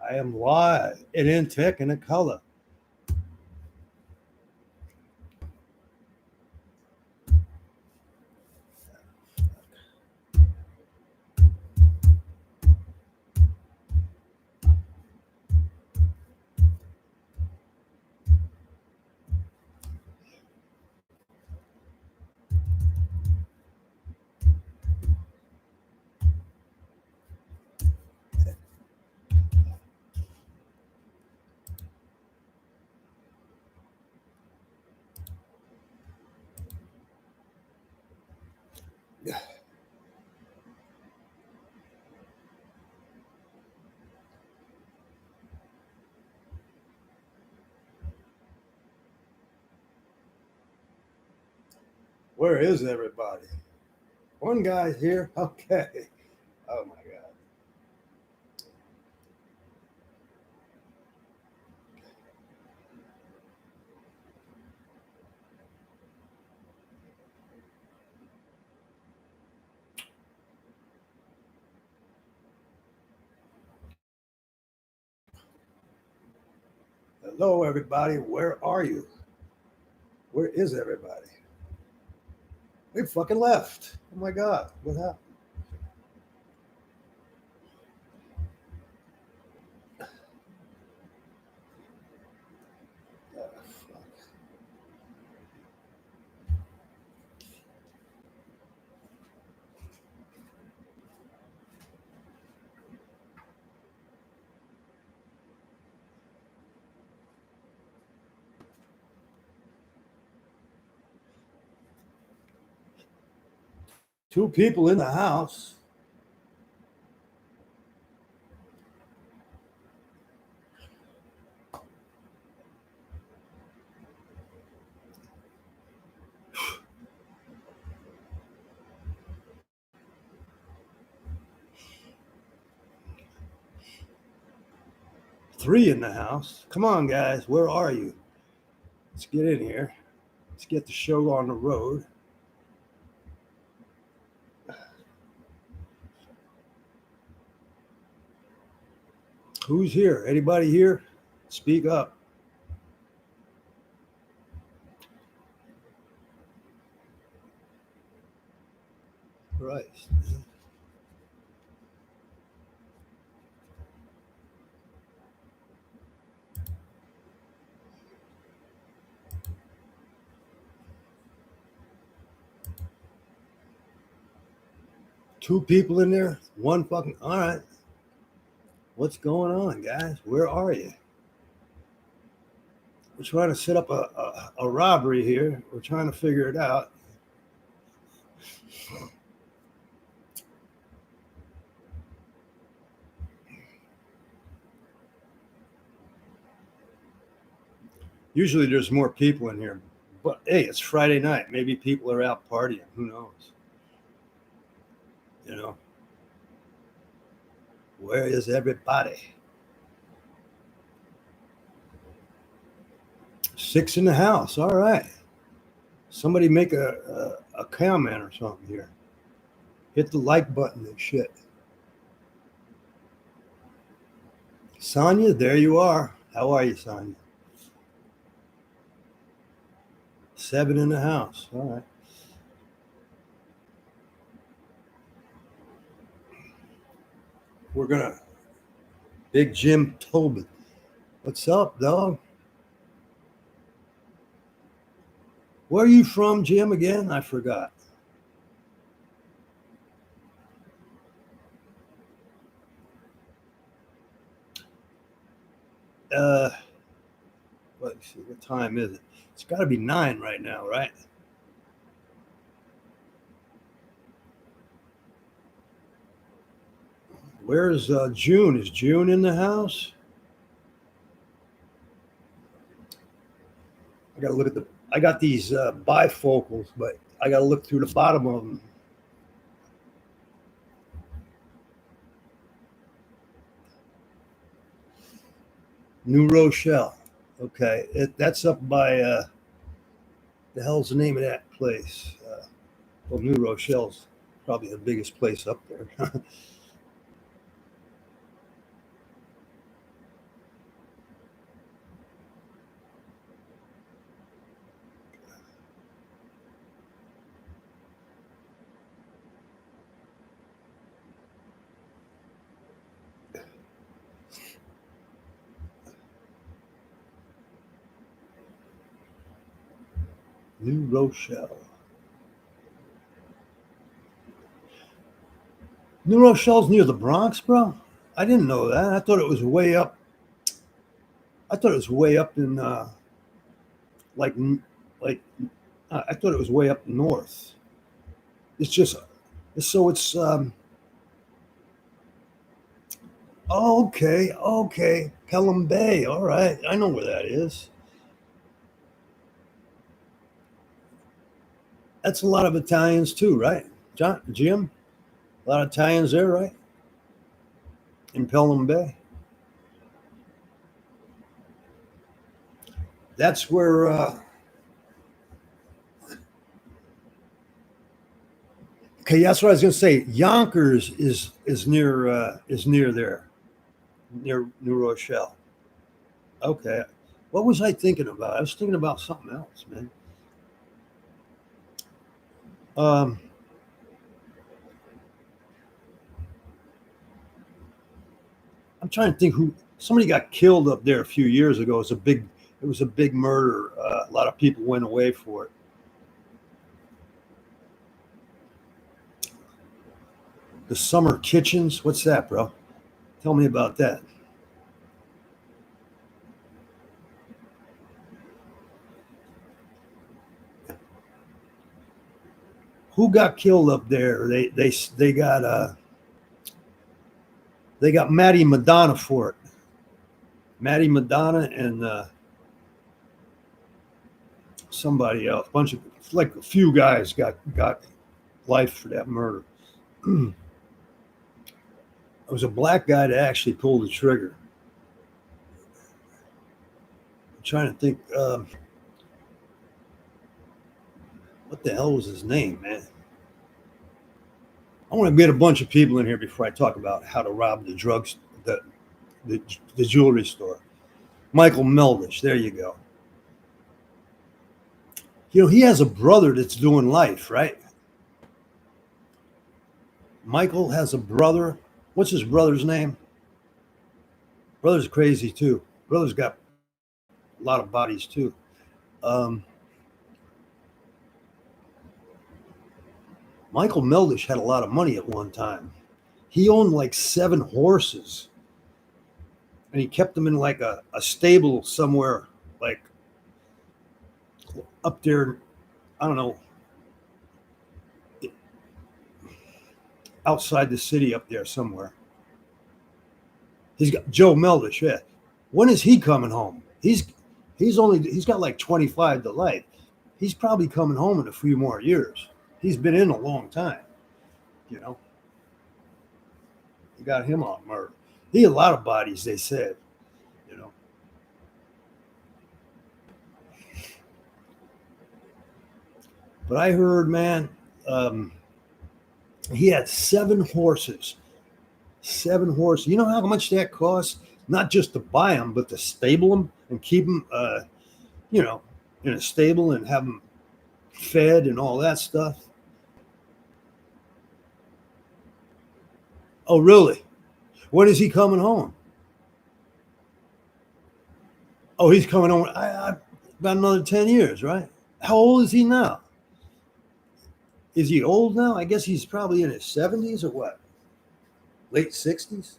I am live and in tech and in color. Where is everybody? One guy's here. Okay. Oh my God. Hello, everybody. Where are you? Where is everybody? We fucking left. Oh my God. What happened? Oh, fuck. Two people in the house. Three in the house. Come on, guys. Where are you? Let's get in here. Let's get the show on the road. Who's here? Anybody here? Speak up. Right. Two people in there. One fucking. All right. What's going on, guys? Where are you? We're trying to set up a robbery here. We're trying to figure it out. Usually there's more people in here, but hey, it's Friday night. Maybe people are out partying. Who knows? You know, where is everybody? Six in the house. All right. Somebody make a comment or something here. Hit the like button and shit. Sonia, there you are. How are you, Sonia? Seven in the house. All right. We're gonna Big Jim Tobin. What's up, dog? Where are you from, Jim, again? I forgot. Let's see, what time is it? It's got to be 9 right now, right? Where is June? Is June in the house? I got to look at the. I got these bifocals, but I got to look through the bottom of them. New Rochelle. Okay, that's up by. The hell's the name of that place? Well, New Rochelle's probably the biggest place up there. New Rochelle. New Rochelle's near the Bronx, bro. I didn't know that. I thought it was way up. I thought it was way up in like like I thought it was way up north. It's just so it's oh, okay. Pelham Bay. All right. I know where that is. That's a lot of Italians too, right? Jim? A lot of Italians there, right? In Pelham Bay. That's where okay, that's what I was gonna say. Yonkers is near there, near New Rochelle. Okay. What was I thinking about? I was thinking about something else, man. Um, I'm trying to think who somebody got killed up there a few years ago. It was a big murder. A lot of people went away for it. The Summer Kitchens. What's that, bro? Tell me about that. Who got killed up there? They got Maddie Madonna for it. Maddie Madonna and somebody else. Bunch of like a few guys got life for that murder. It was a black guy that actually pulled the trigger. I'm trying to think. What the hell was his name, man? I want to get a bunch of people in here before I talk about how to rob the the, the jewelry store. Michael Meldish. There you go. You know, he has a brother that's doing life, right? Michael has a brother. What's his brother's name? Brother's crazy too. Brother's got a lot of bodies too. Um, Michael Meldish had a lot of money at one time. He owned like 7 horses, and he kept them in like a stable somewhere, like up there. I don't know, outside the city up there somewhere. He's got Joe Meldish. Yeah. When is he coming home? He's got like 25 to life. He's probably coming home in a few more years. He's been in a long time. You know, you got him on murder. He had a lot of bodies. They said. You know, but I heard, man, um, he had 7 horses. 7 horses. You know how much that costs? Not just to buy them, but to stable them and keep them, you know, in a stable and have them fed and all that stuff. Oh, really? When is he coming home? Oh, he's coming home. About another 10 years, right? How old is he now? Is he old now? I guess he's probably in his 70s or what? Late 60s?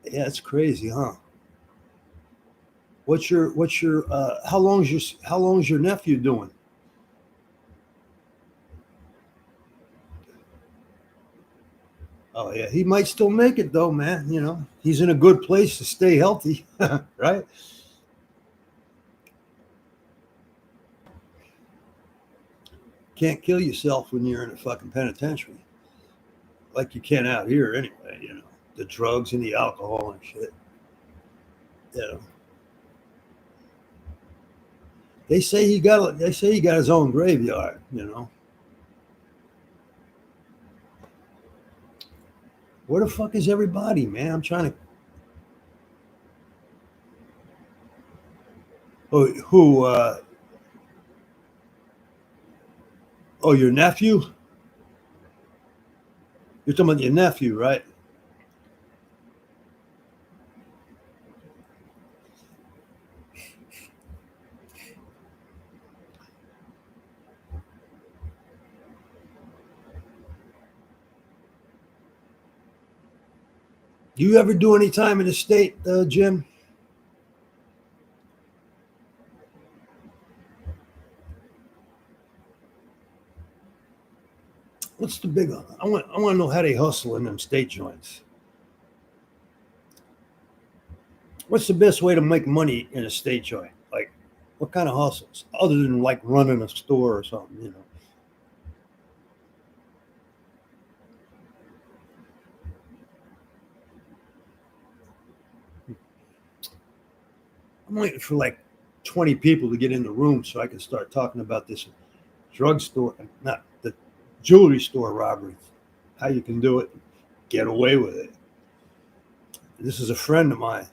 Yeah, it's crazy, huh? How long's your nephew doing? Oh yeah, he might still make it though, man. You know, he's in a good place to stay healthy, right? Can't kill yourself when you're in a fucking penitentiary, like you can out here anyway. You know, the drugs and the alcohol and shit. You know, they say he got his own graveyard. You know, where the fuck is everybody, man? I'm trying to. Oh, who? Oh, your nephew? You're talking about your nephew, right? Do you ever do any time in the state, Jim? What's the big one? I want to know how they hustle in them state joints. What's the best way to make money in a state joint? Like, what kind of hustles other than like running a store or something? I'm waiting for like 20 people to get in the room so I can start talking about this drugstore, not the jewelry store robbery. How you can do it, get away with it. This is a friend of mine.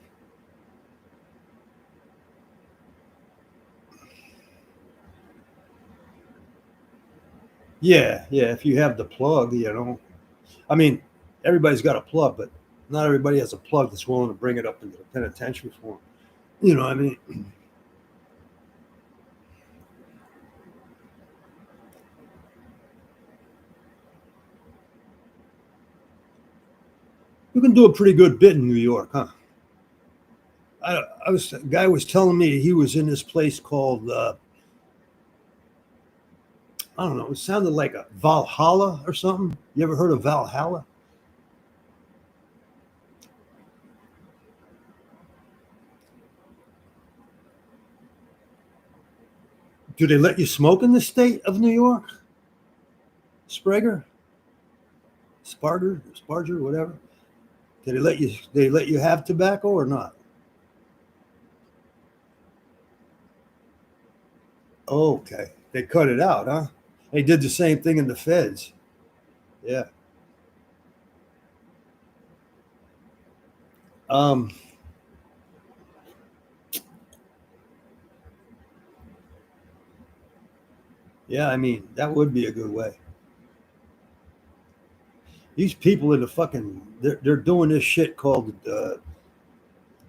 Yeah, yeah. If you have the plug. I mean, everybody's got a plug, but not everybody has a plug that's willing to bring it up into the penitentiary for them. You know, what I mean, you can do a pretty good bit in New York, huh? A guy was telling me he was in this place called I don't know. It sounded like a Valhalla or something. You ever heard of Valhalla? Do they let you smoke in the state of New York? Sprager, Sparger, whatever. Did they let you have tobacco or not? Oh, okay, they cut it out, huh? They did the same thing in the feds. Yeah. Um. Yeah. I mean, that would be a good way. These people in the fucking they're doing this shit called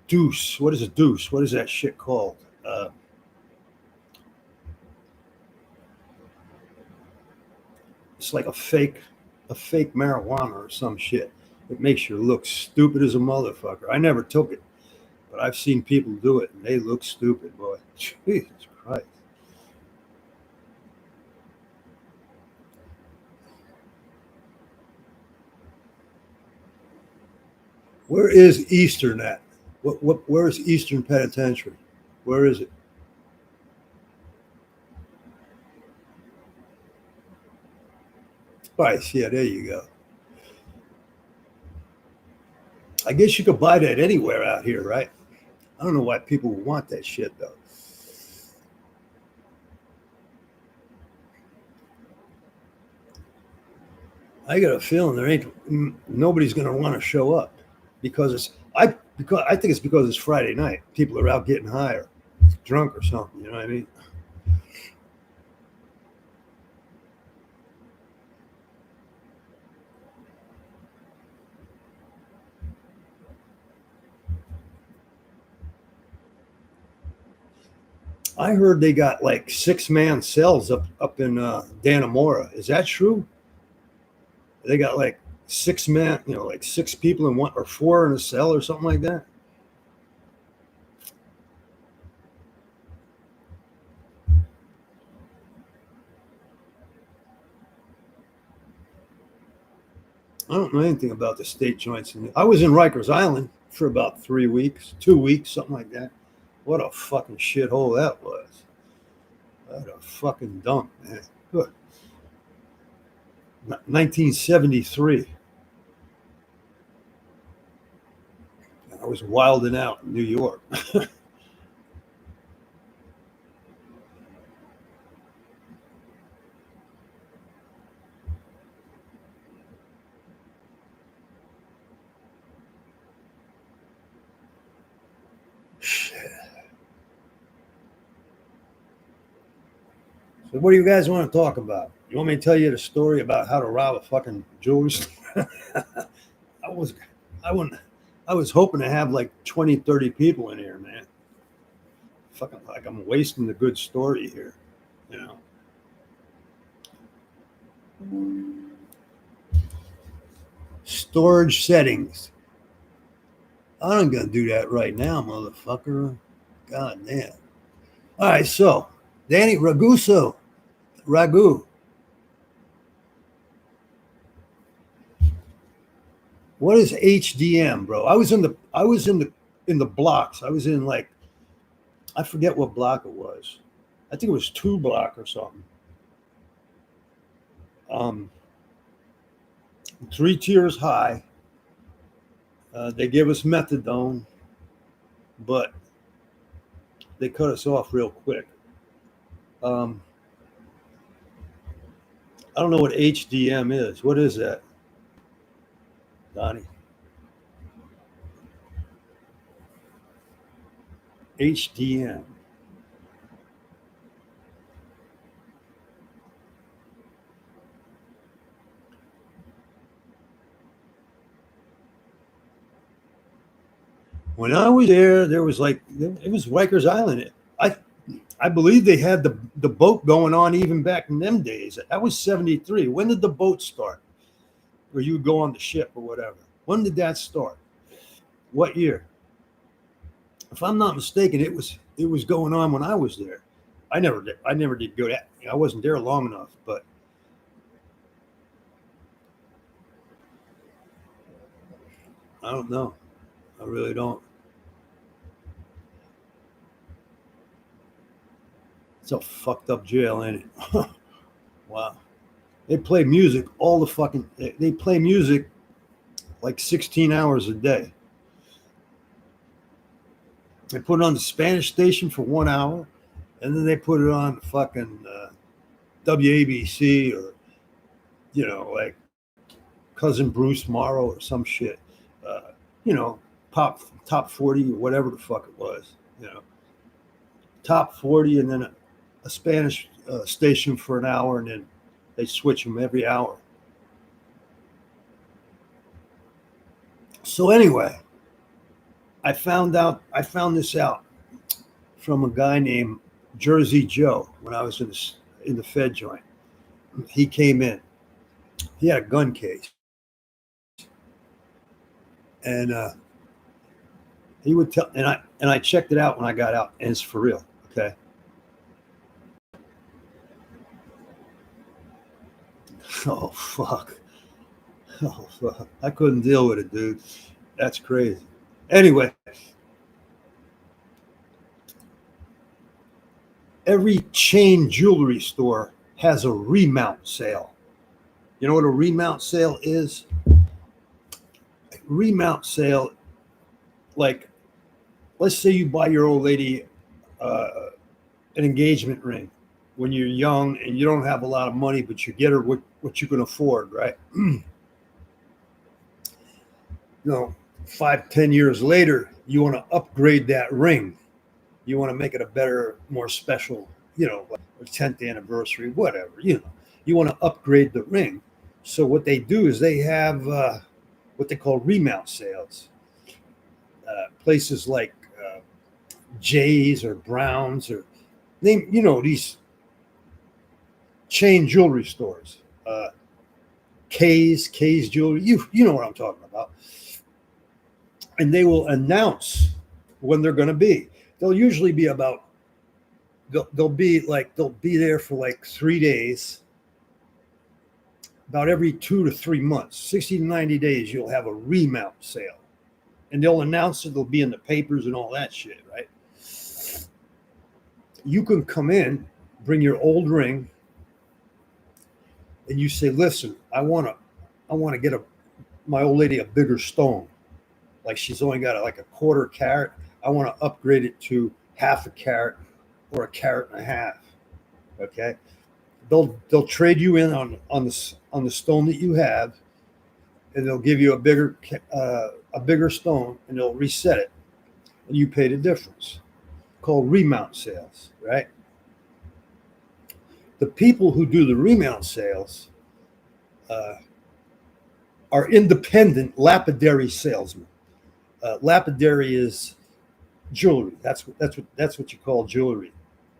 deuce. What is a deuce? What is that shit called? It's like a fake marijuana or some shit. It makes you look stupid as a motherfucker. I never took it, but I've seen people do it, and they look stupid, boy. Jesus Christ. Where is Eastern at? Where is Eastern Penitentiary? Where is it? Spice. Yeah, there you go. I guess you could buy that anywhere out here, right? I don't know why people would want that shit though. I got a feeling there ain't nobody's going to want to show up because I think it's because it's Friday night. People are out getting high or drunk or something. You know what I mean? I heard they got like 6-man cells up in Dannemora. Is that true? They got like 6 men, like 6 people in one or four in a cell or something like that. I don't know anything about the state joints. I was in Rikers Island for about 3 weeks, 2 weeks, something like that. What a fucking shithole that was. What a fucking dump, man. Look, 1973. I was wilding out in New York. So, what do you guys want to talk about? You want me to tell you the story about how to rob a fucking jewelry store? I was, I wouldn't, I was hoping to have like 20, 30 people in here, man. Fucking like I'm wasting the good story here, you know. Storage settings. I'm gonna do that right now, motherfucker. God damn. All right, so Danny Ragu. What is HDM, bro? I was in the blocks. I was in like I forget what block it was. I think it was 2 block or something. Um, 3 tiers high. They gave us methadone, but they cut us off real quick. Um, I don't know what HDM is. What is that, Donnie? HDM. When I was there was like it was Rikers Island. I believe they had the boat going on even back in them days. That was 73. When did the boat start? Where you would go on the ship or whatever. When did that start? What year? If I'm not mistaken, it was going on when I was there. I never did go that. I wasn't there long enough, but I don't know. I really don't. It's a fucked up jail, ain't it? Wow. They play music all the fucking. They play music like 16 hours a day. They put it on the Spanish station for 1 hour, and then they put it on fucking WABC or like Cousin Bruce Morrow or some shit. Uh, you know, pop top 40 or whatever the fuck it was. Top 40, and then a Spanish station for an hour, and then they switch them every hour. So anyway, I found this out from a guy named Jersey Joe when I was in the Fed joint. He came in. He had a gun case, and he would tell. And I checked it out when I got out, and it's for real. Okay. Oh fuck. Oh fuck. I couldn't deal with it, dude. That's crazy. Anyway, every chain jewelry store has a remount sale. You know what a remount sale is? Remount sale, like, let's say you buy your old lady an engagement ring when you're young and you don't have a lot of money, but you get her what you can afford, right? 5, 10 years later, you want to upgrade that ring. You want to make it a better, more special, like a 10th anniversary, whatever, You want to upgrade the ring. So what they do is they have what they call remount sales. Places like Jay's or Brown's or these chain jewelry stores. K's Jewelry. You know what I'm talking about. And they will announce when they're going to be. They'll usually be about. They'll be there for like 3 days. About every 2 to 3 months, 60 to 90 days, you'll have a remount sale, and they'll announce it. They'll be in the papers and all that shit, right? You can come in, bring your old ring, and you say, "Listen, I want to get my old lady a bigger stone. Like she's only got like a 1/4 carat. I want to upgrade it to 1/2 carat or 1.5 carats. Okay, they'll trade you in on the stone that you have, and they'll give you a bigger stone, and they'll reset it, and you pay the difference. Called remount sales, right? The people who do the remount sales uh, are independent lapidary salesmen. Lapidary is jewelry. That's what you call jewelry.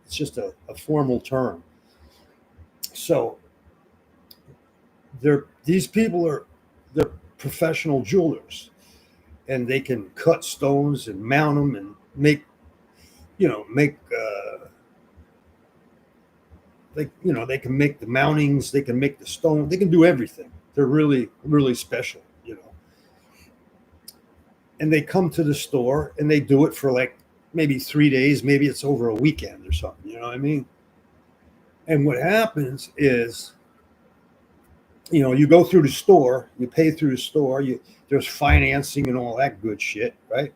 It's just a formal term. So these people they're professional jewelers, and they can cut stones and mount them and make, make they can make the mountings, they can make the stone, they can do everything. They're really, really special, and they come to the store and they do it for like maybe 3 days, maybe it's over a weekend or something, you know what I mean? And what happens is, you go through the store, you pay through the store, there's financing and all that good shit, right?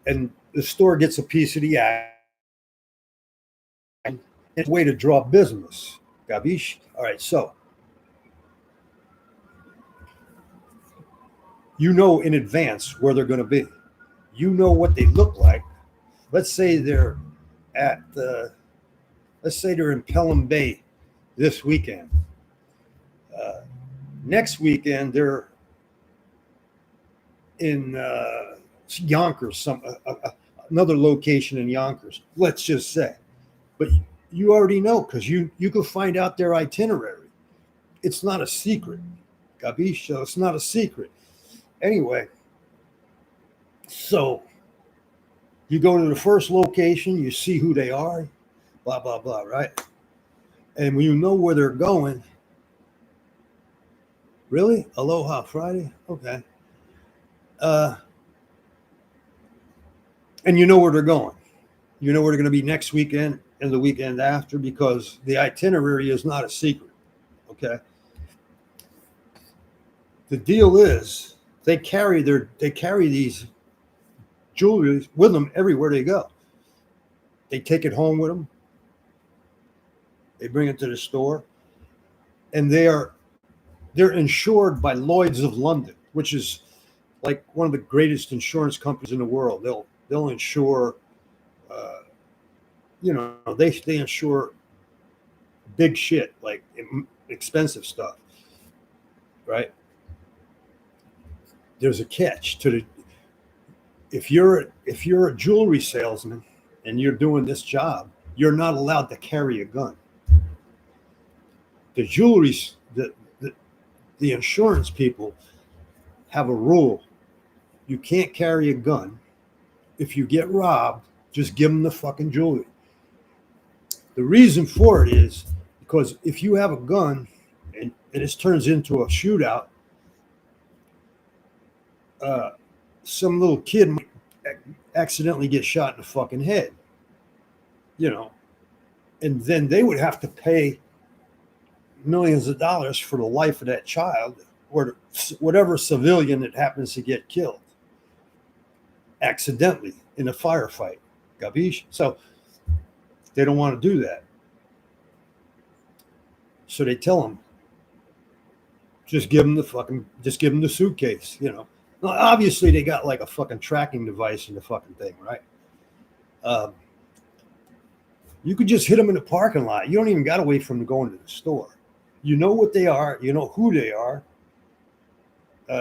And the store gets a piece of the act. It's a way to draw business. Gabish? All right, so you know in advance where they're going to be. You know what they look like. Let's say they're let's say they're in Pelham Bay this weekend. Next weekend they're in Yonkers, another location in Yonkers. Let's just say, but you already know because you can find out their itinerary. It's not a secret, Gabish. So it's not a secret. Anyway, so you go to the first location, you see who they are, blah blah blah, right? And when you know where they're going, really? Aloha Friday? Okay. And you know where they're going. You know where they're going to be next weekend and the weekend after because the itinerary is not a secret. Okay. The deal is they carry these jewelry with them everywhere they go. They take it home with them. They bring it to the store, and they're insured by Lloyd's of London, which is like one of the greatest insurance companies in the world. They'll insure, they insure big shit like expensive stuff, right? There's a catch to the if you're a jewelry salesman and you're doing this job, you're not allowed to carry a gun. The jewelry, the insurance people have a rule. You can't carry a gun. If you get robbed, just give them the fucking jewelry. The reason for it is because if you have a gun and this turns into a shootout, some little kid might accidentally get shot in the fucking head, and then they would have to pay millions of dollars for the life of that child or whatever civilian that happens to get killed accidentally in a firefight. Gabish? So they don't want to do that. So they tell them, just give them the suitcase, Now, obviously they got like a fucking tracking device in the fucking thing, right? You could just hit them in the parking lot. You don't even got to wait for them to go into the store. You know what they are. You know who they are.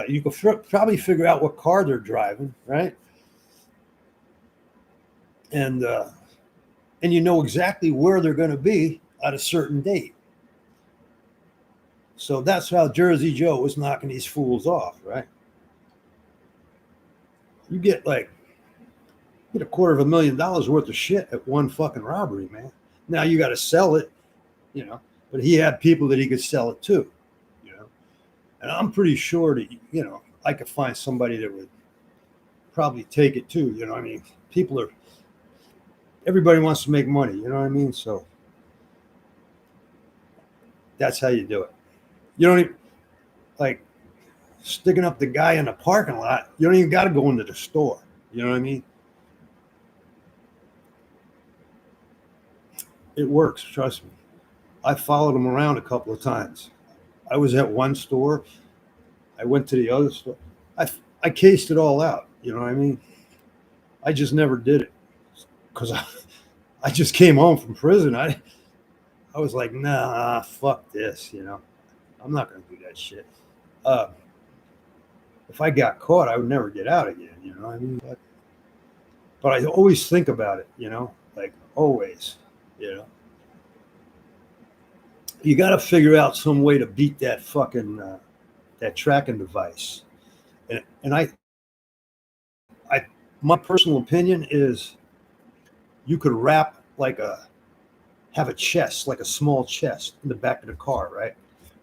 You could probably figure out what car they're driving, right? And you know exactly where they're going to be at a certain date. So that's how Jersey Joe was knocking these fools off, right? You get $250,000 worth of shit at one fucking robbery, man. Now you got to sell it, but he had people that he could sell it to, and I'm pretty sure that, I could find somebody that would probably take it too. I mean, everybody wants to make money, you know what I mean? So that's how you do it. You don't even like sticking up the guy in the parking lot. You don't even got to go into the store. You know what I mean? It works. Trust me. I followed him around a couple of times. I was at one store. I went to the other store. I cased it all out. You know what I mean? I just never did it because I just came home from prison. I was like, nah, fuck this. I'm not going to do that shit. If I got caught, I would never get out again. You know what I mean? But I always think about it, like always, You got to figure out some way to beat that fucking, that tracking device. And I My personal opinion is you could wrap have a chest, like a small chest in the back of the car, right?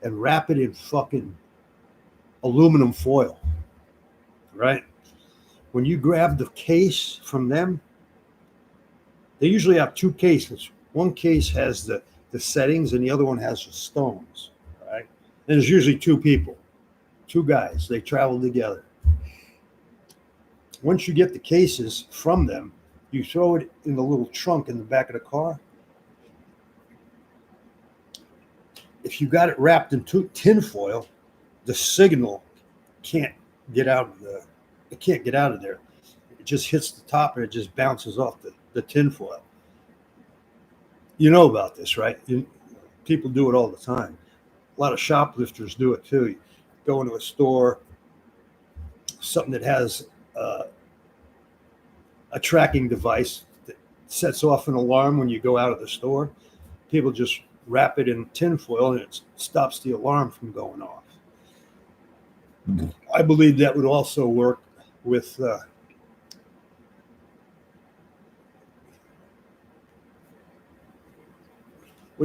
And wrap it in fucking aluminum foil, right? When you grab the case from them, they usually have two cases. One case has the settings and the other one has the stones, right? And there's usually two people, two guys. They travel together. Once you get the cases from them, you throw it in the little trunk in the back of the car. If you got it wrapped in tin foil, the signal can't get out of it can't get out of there. It just hits the top and it just bounces off the tin foil. You know about this, right? People do it all the time. A lot of shoplifters do it too. You go into a store, something that has a tracking device that sets off an alarm when you go out of the store. People just wrap it in tin foil and it stops the alarm from going off. I believe that would also work with what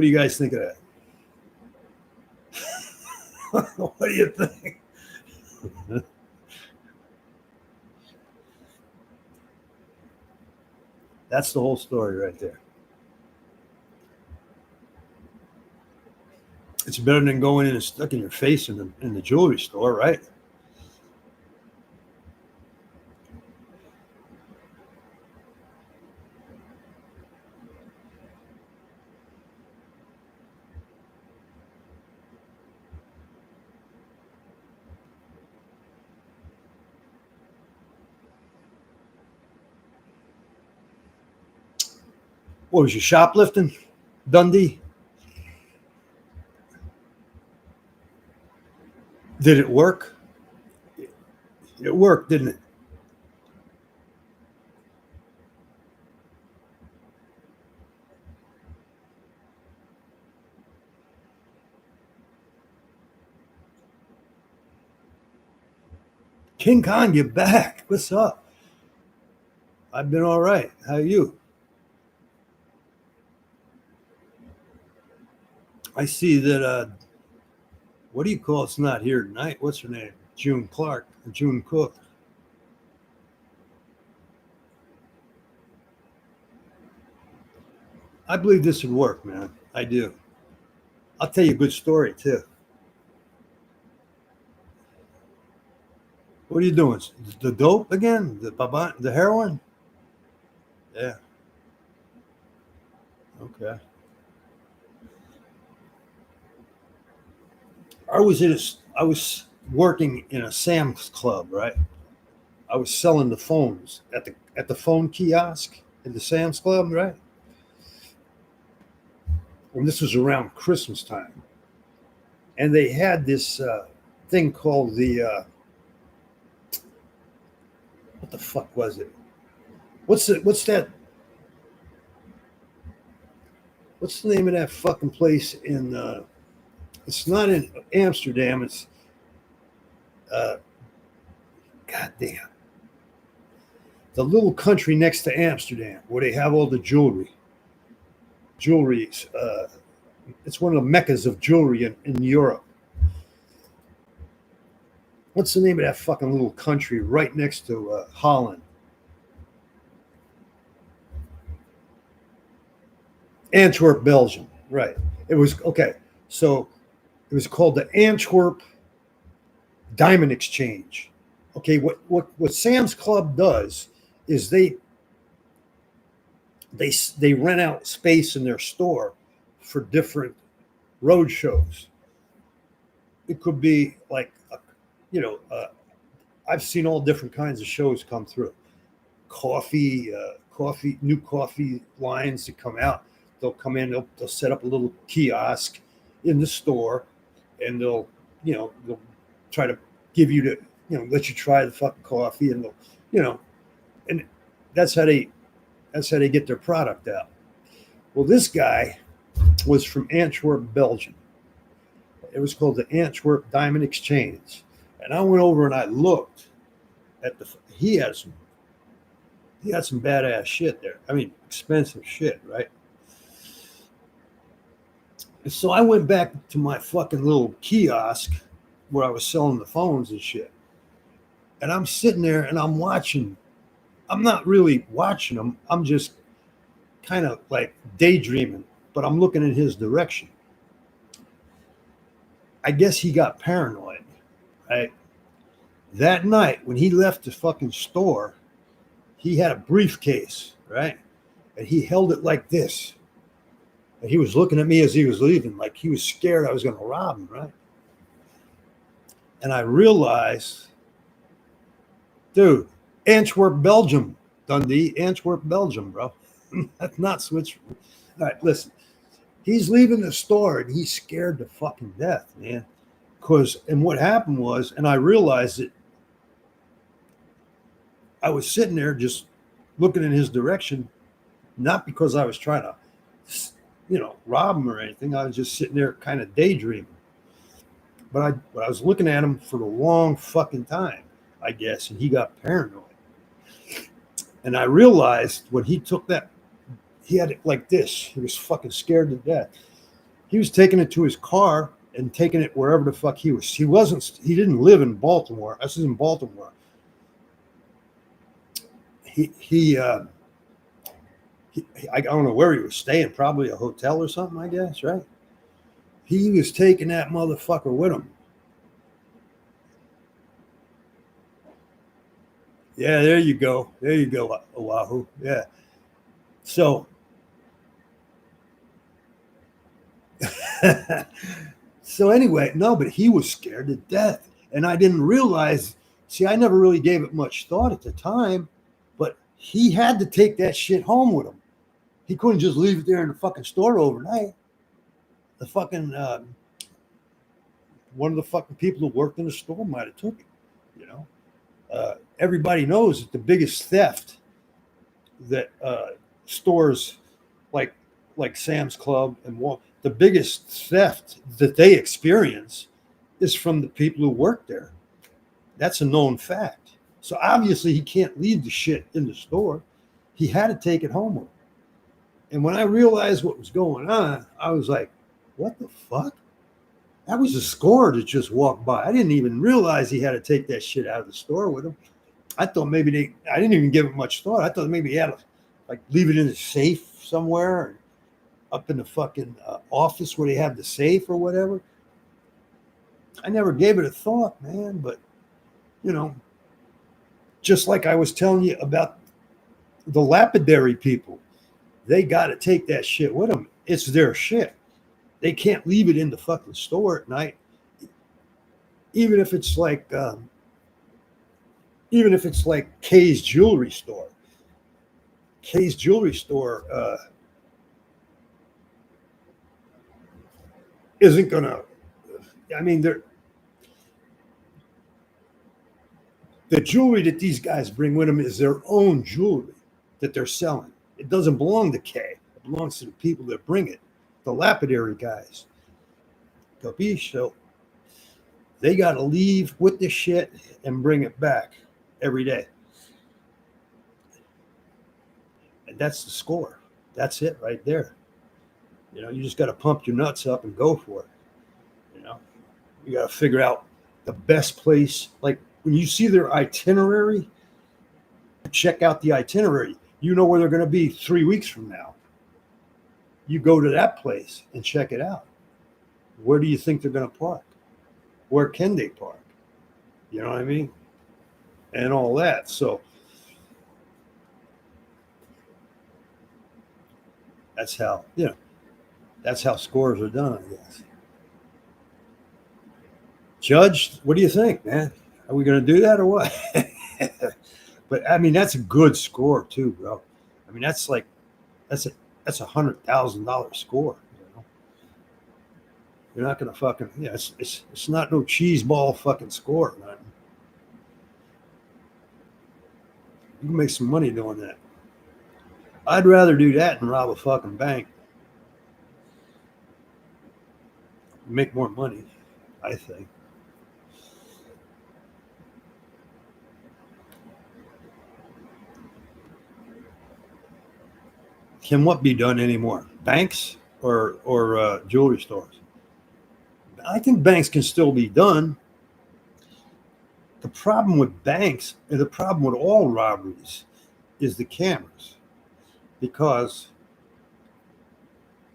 do you guys think of that? What do you think? That's the whole story right there. It's better than going in and sticking your face in the jewelry store, right? What was you shoplifting, Dundee? Did it work? It worked, didn't it? King Kong, you're back. What's up? I've been all right. How are you? I see that, what do you call it's not here tonight? What's her name? June Clark, June Cook. I believe this would work, man. I do. I'll tell you a good story, too. What are you doing? The dope again? The heroin? Yeah. Okay. I was working in a Sam's Club, right? I was selling the phones at the phone kiosk in the Sam's Club, right? And this was around Christmas time, and they had this thing called the what the fuck was it? What's that? What's the name of that fucking place in? It's not in Amsterdam. It's uh, goddamn the little country next to Amsterdam where they have all the jewelry. Jewelry. It's one of the meccas of jewelry in Europe. What's the name of that fucking little country right next to Holland? Antwerp, Belgium. Right. It was okay. So it was called the Antwerp Diamond Exchange. Okay. What Sam's Club does is they rent out space in their store for different road shows. It could be like, I've seen all different kinds of shows come through. New coffee lines that come out. They'll come in. They'll set up a little kiosk in the store, and they'll try to give you let you try the fucking coffee, and and that's how they get their product out. Well, this guy was from Antwerp, Belgium. It was called the Antwerp Diamond Exchange. And I went over and I looked at he had some He had some badass shit there. I mean, expensive shit, right? And so I went back to my fucking little kiosk where I was selling the phones and shit. And I'm sitting there and I'm watching. I'm not really watching him. I'm just kind of like daydreaming, but I'm looking in his direction. I guess he got paranoid, right? That night when he left the fucking store, he had a briefcase, right? And he held it like this. And he was looking at me as he was leaving, like he was scared I was going to rob him, right? And I realized, dude, Antwerp, Belgium, Dundee, Antwerp, Belgium, bro. That's not Switzerland. All right, listen. He's leaving the store and he's scared to fucking death, man. And what happened was, and I realized it, I was sitting there just looking in his direction, not because I was trying to, rob him or anything. I was just sitting there kind of daydreaming. But I was looking at him for a long fucking time, I guess, and he got paranoid. And I realized when he took that, he had it like this. He was fucking scared to death. He was taking it to his car and taking it wherever the fuck he was. He didn't live in Baltimore. This is in Baltimore. I don't know where he was staying, probably a hotel or something, I guess, right? He was taking that motherfucker with him. Yeah, there you go. There you go, Oahu. Yeah. So, so anyway, no, but he was scared to death. And I didn't realize, see, I never really gave it much thought at the time, but he had to take that shit home with him. He couldn't just leave it there in the fucking store overnight. The fucking, one of the fucking people who worked in the store might have took it, you know? Everybody knows that the biggest theft that stores like Sam's Club and the biggest theft that they experience is from the people who work there. That's a known fact. So obviously he can't leave the shit in the store. He had to take it home with him. And when I realized what was going on, I was like, what the fuck? That was a score that just walked by. I didn't even realize he had to take that shit out of the store with him. I thought maybe I didn't even give it much thought. I thought maybe he had to like leave it in the safe somewhere, up in the fucking office where they have the safe or whatever. I never gave it a thought, man. But, just like I was telling you about the lapidary people, they got to take that shit with them. It's their shit. They can't leave it in the fucking store at night. Even if it's like Kay's jewelry store. Kay's jewelry store isn't gonna. I mean, the jewelry that these guys bring with them is their own jewelry that they're selling. It doesn't belong to Kay. It belongs to the people that bring it, the lapidary guys. Capiche? So they got to leave with the shit and bring it back every day. And that's the score. That's it right there. You just got to pump your nuts up and go for it. You got to figure out the best place. Like when you see their itinerary, check out the itinerary. You know where they're going to be 3 weeks from now. You go to that place and check it out. Where do you think they're going to park? Where can they park? You know what I mean? And all that. So that's how scores are done, I guess. Judge, what do you think, man? Are we going to do that or what? But I mean, that's a good score too, bro. I mean, that's $100,000 score. You're not going to fucking, it's not no cheese ball fucking score, man. You can make some money doing that. I'd rather do that than rob a fucking bank. Make more money, I think. Can what be done anymore? Banks or jewelry stores? I think banks can still be done. The problem with banks and the problem with all robberies is the cameras, because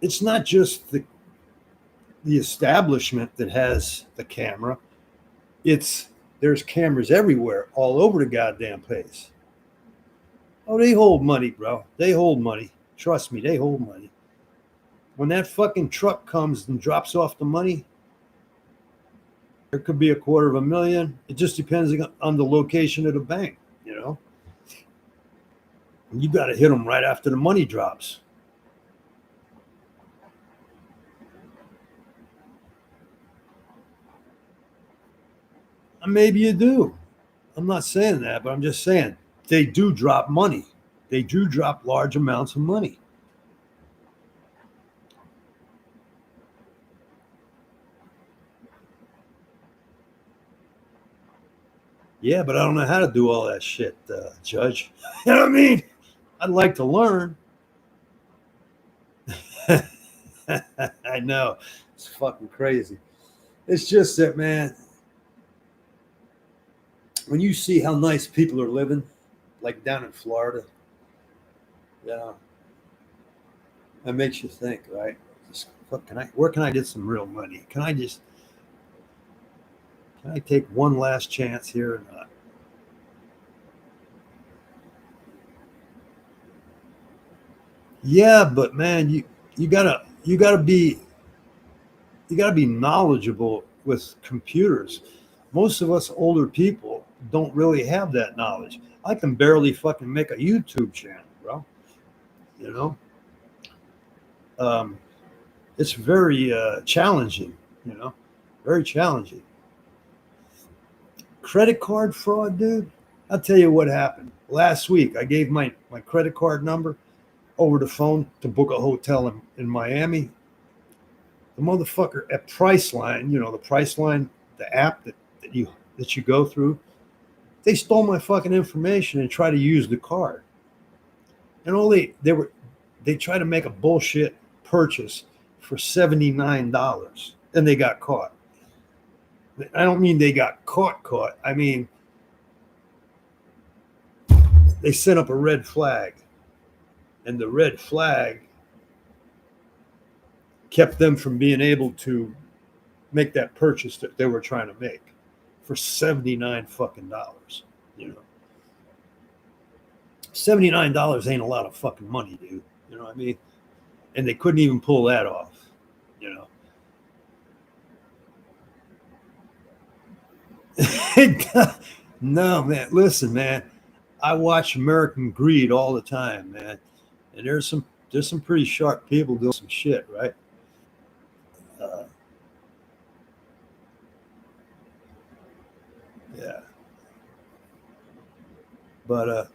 it's not just the establishment that has the camera. It's there's cameras everywhere, all over the goddamn place. Oh, they hold money, bro. They hold money. Trust me, they hold money. When that fucking truck comes and drops off the money, there could be $250,000. It just depends on the location of the bank, you know. And you got to hit them right after the money drops. And maybe you do. I'm not saying that, but I'm just saying they do drop money. They do drop large amounts of money. Yeah, but I don't know how to do all that shit, Judge. You know what I mean? I'd like to learn. I know. It's fucking crazy. It's just that, man, when you see how nice people are living, like down in Florida, yeah, that makes you think, right? Just, what can I? Where can I get some real money? Can I take one last chance here or not? Yeah, but man, you gotta be knowledgeable with computers. Most of us older people don't really have that knowledge. I can barely fucking make a YouTube channel, bro. You know, um, it's very challenging. You know, very challenging. Credit card fraud, dude. I'll tell you what happened last week. I gave my credit card number over the phone to book a hotel in Miami. The motherfucker at Priceline, you know, the Priceline, the app that you go through, they stole my fucking information and tried to use the card. And they tried to make a bullshit purchase for $79, and they got caught. I don't mean they got caught. I mean they set up a red flag, and the red flag kept them from being able to make that purchase that they were trying to make for 79 fucking dollars. You know, $79 ain't a lot of fucking money, dude. You know what I mean? And they couldn't even pull that off. You know. No, man. Listen, man. I watch American Greed all the time, man. And there's some pretty sharp people doing some shit, right? Uh, yeah, but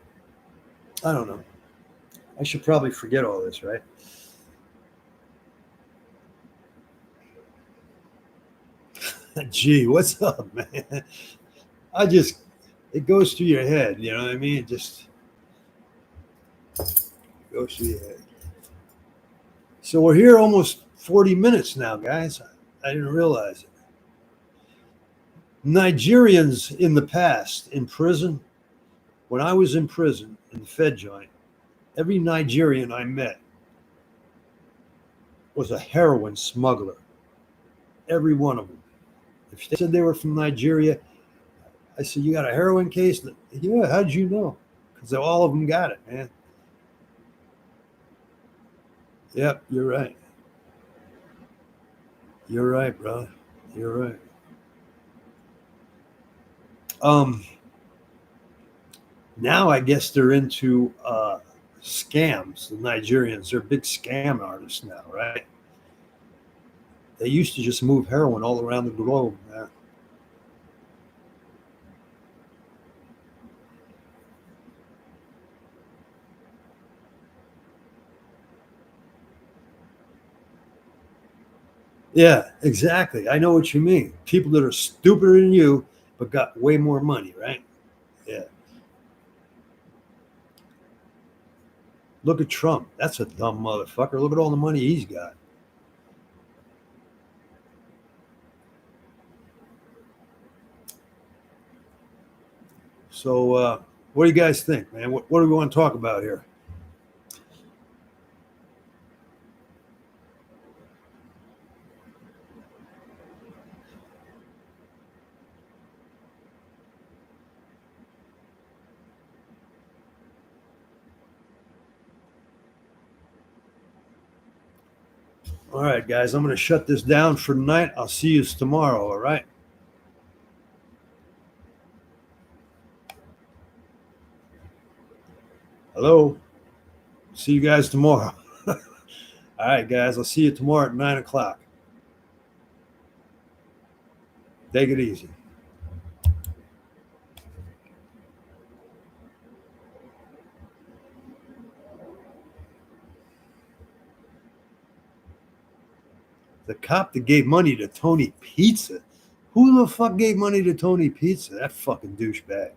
I don't know. I should probably forget all this, right? Gee, what's up, man? I just it goes through your head, you know what I mean? It just goes through your head. So we're here almost 40 minutes now, guys. I didn't realize it. Nigerians in the past in prison, when I was in prison in the Fed joint, every Nigerian I met was a heroin smuggler. Every one of them. If they said they were from Nigeria, I said, "You got a heroin case?" Yeah, how'd you know? Because all of them got it, man. Yep, you're right. You're right, brother. You're right. Um, Now I guess they're into scams. The Nigerians, they're big scam artists now, right? They used to just move heroin all around the globe, man. Yeah, exactly. I know what you mean. People that are stupider than you, but got way more money, right? Yeah. Look at Trump. That's a dumb motherfucker. Look at all the money he's got. So, what do you guys think, man? What do we want to talk about here? All right, guys, I'm going to shut this down for tonight. I'll see you tomorrow. All right. Hello. See you guys tomorrow. All right, guys. I'll see you tomorrow at 9 o'clock. Take it easy. The cop that gave money to Tony Pizza. Who the fuck gave money to Tony Pizza? That fucking douchebag.